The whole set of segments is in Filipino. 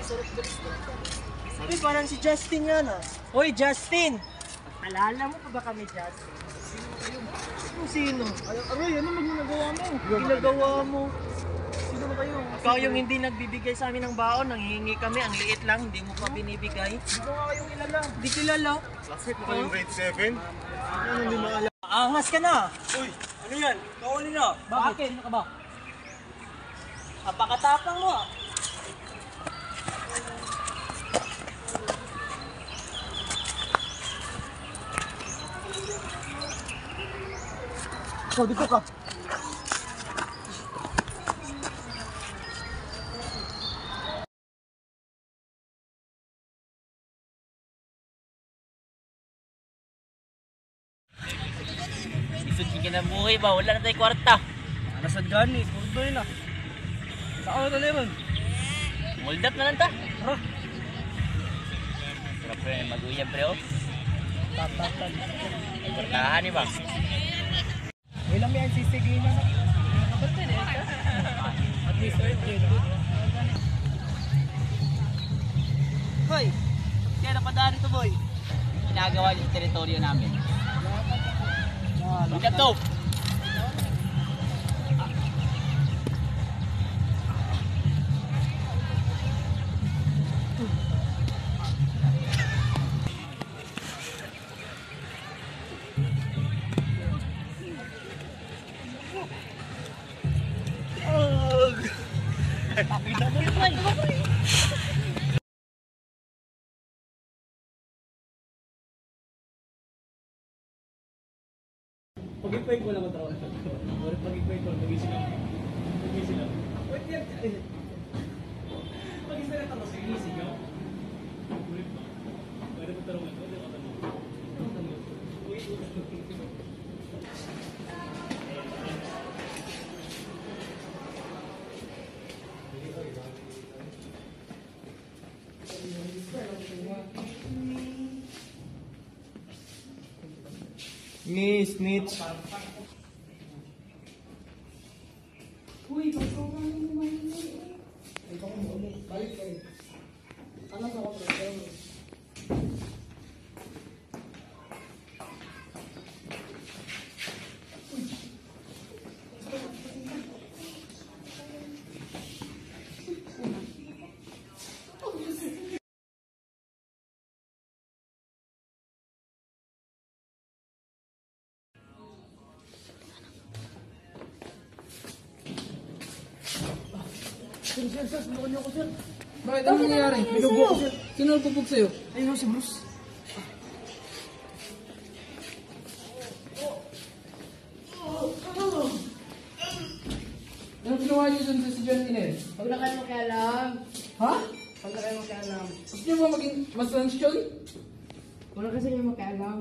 Sabi parang si Justin yan ah. Hoy Justin! Alala mo pa ba kami Justin? Sino? Aray, ano ginagawa mo? Ginagawa mo. Sino ba kayo? Ikaw yung hindi nagbibigay sa amin ng baon, nanghihingi kami, ang liit lang, hindi mo pa binibigay. Hindi ko nga kayong kilala. Hindi kilala. Classmate mo kayong grade 7? Ano, hindi maalam. Angas ka na! Uy, ano yan? Kawali na. Bakit? Ano ka ba? Napakatapang mo ah. Ikaw, dito ka. Isod ka na buhay ba? Wala na tayo kwarta. Nasaan gani? Puro yun ah. Saan ka na yun? Hold up na lang ta. Tara. Sarap rin ang mag-uyab pre oh. Kwartahan ni ba? Ilang may ansisigay na. At least Hoy! Kaya napadaan ito boy. Ginagawa yung teritoryo namin. Look at to! Pag-ipay ko lang ang tao. Pag-ipay ko lang, mag-isip lang. Mag-isip lang. Wait yan. Mag-isip lang tapos mag-isip lang. Ulit ba? Pwede mo tarungan ko, di ba tanong? Miss, Mitch. Uy, balik kayo. Ano sa ako kayo? Sir, tulungan niyo ako, sir. Bakit? Ano nangyayari? Binubog ko, sir. Sino nagpupog sa'yo? Ayun ako, si Bruce. Anong ginawa niyo dun sa estudyante na yun? Huwag na kayo makialam. Ha? Huwag na kayo makialam. Gusto niyo ba maging masansyon? Huwag na kasi kayo makialam.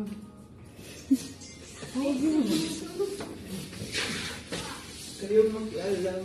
Kayo makialam.